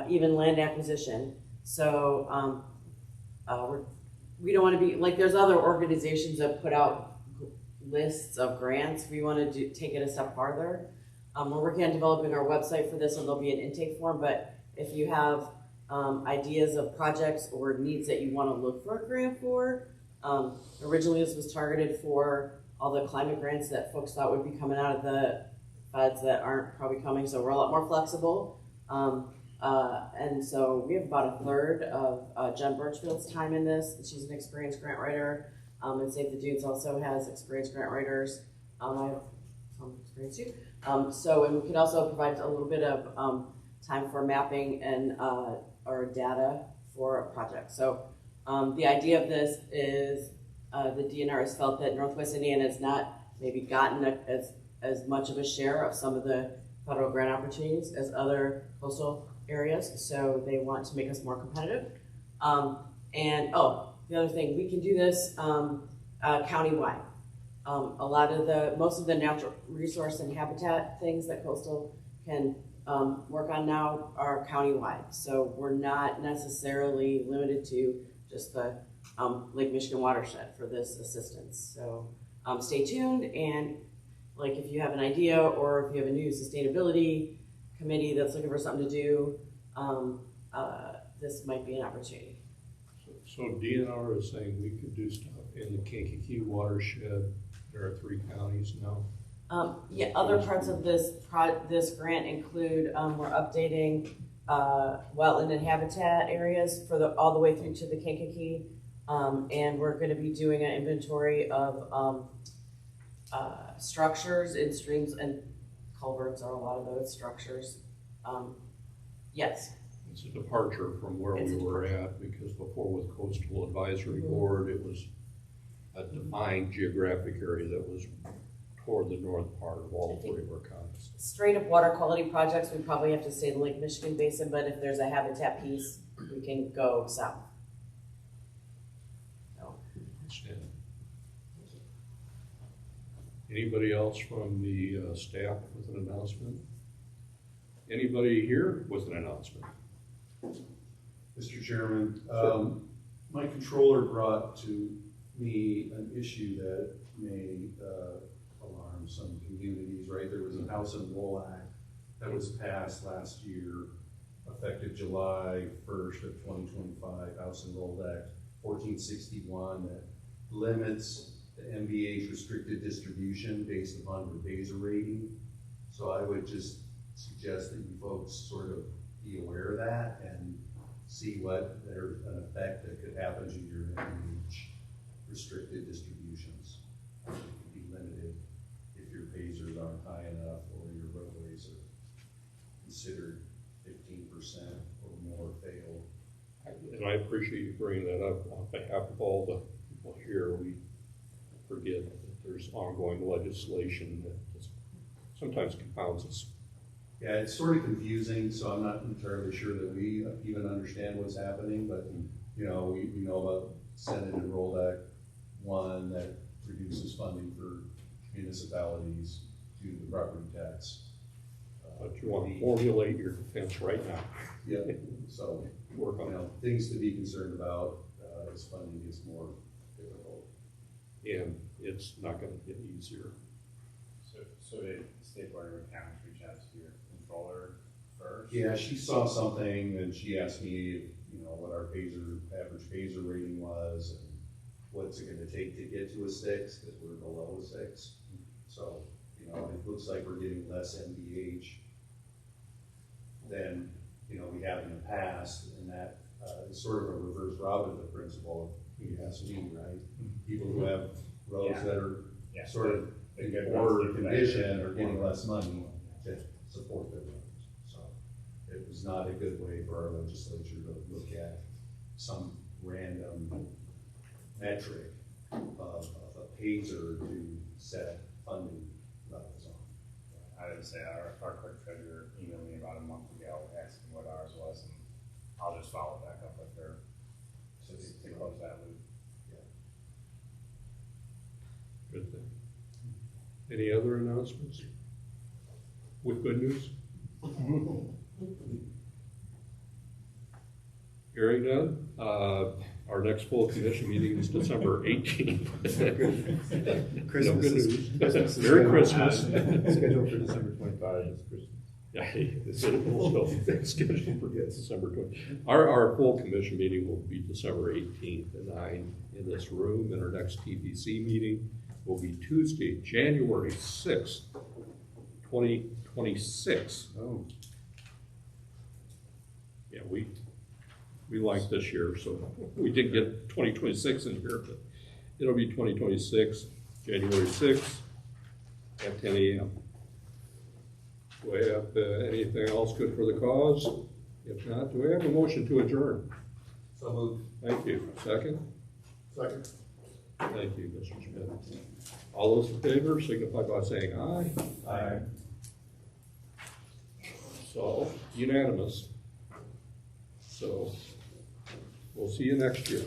even land acquisition. So we don't want to be like, there's other organizations that put out lists of grants. We want to take it a step farther. We're working on developing our website for this, and there'll be an intake form, but if you have ideas of projects or needs that you want to look for a grant for, originally this was targeted for all the climate grants that folks thought would be coming out of the feds that aren't probably coming, so we're a lot more flexible. And so we have about a third of Jen Birchfield's time in this. She's an experienced grant writer, and Save the Dunes also has experienced grant writers. I have some experience too. And we can also provide a little bit of time for mapping and or data for a project. So the idea of this is the DNR has felt that Northwest Indiana has not maybe gotten as much of a share of some of the federal grant opportunities as other coastal areas, so they want to make us more competitive. The other thing, we can do this countywide. Most of the natural resource and habitat things that coastal can work on now are countywide. So we're not necessarily limited to just the Lake Michigan watershed for this assistance. So stay tuned, and like if you have an idea or if you have a new sustainability committee that's looking for something to do, this might be an opportunity. So DNR is saying we could do stuff in the Kankakee watershed. There are 3 counties now. Other parts of this grant include we're updating wetland and habitat areas for all the way through to the Kankakee, and we're going to be doing an inventory of structures in streams, and culverts are a lot of those structures. Yes. It's a departure from where we were at, because before with Coastal Advisory Board, it was a defined geographic area that was toward the north part of all 3 of our counties. Straight up water quality projects, we probably have to stay in the Lake Michigan Basin, but if there's a habitat piece, we can go south. So. Anybody else from the staff with an announcement? Anybody here with an announcement? Mr. Chairman, my controller brought to me an issue that may there was a House and Roll Act that was passed last year, effective July 1st of 2025, House and Roll Act 1461, that limits the MVH restricted distribution based upon your Beza rating. So I would just suggest that you folks sort of be aware of that and see what there's an effect that could happen to your MVH restricted distributions. It could be limited if your Bazers aren't high enough or your roadways are considered 15% or more failed. And I appreciate you bringing that up on behalf of all the people here. We forget that there's ongoing legislation that just sometimes confounds us. Yeah, it's sort of confusing, so I'm not entirely sure that we even understand what's happening, but, you know, we know about Senate Enrolled Act 1 that reduces funding for municipalities due to the property tax. But you want to formulate your defense right now. Yeah, so, Work you on know, things to be concerned about as funding gets more difficult. it. And it's not going to get easier. So did State Board of Accounts reach out to your controller first? Yeah, she saw something and she asked me, you know, what our average Baser rating was and what's it gonna take to get to a 6, because we're below a 6. So, you know, it looks like we're getting less MVH than, you know, we have in the past, and that is sort of a reverse Robin Hood principle, if you ask me, right? People who have roads that are sort of in poorer condition are getting less money to support their roads. So it was not a good way for our legislature to look at some random metric of a Pazer to set funding levels on. I would say our clerk treasurer emailed me about a month ago asking what ours was, and I'll just follow back up with her to close that loop. Good thing. Any other announcements? With good news? Hearing none, our next full commission meeting is December 18th. Christmas good is- news. Christmas is Merry coming. Christmas. Scheduled for December 25 is Christmas. Yeah, it's scheduled for December 20th. Our full commission meeting will be December 18th at 9 in this room, and our next TPC meeting will be Tuesday, January 6th, 2026. Oh. Yeah, we like this year, so we didn't get 2026 in here, but it'll be 2026, January 6th at 10 a.m. Do we have anything else good for the cause? If not, do we have a motion to adjourn? So moved. Thank you. Second? Second. Thank you, Mr. Smith. All those in favor signify by saying aye. Aye. So, unanimous. So, we'll see you next year.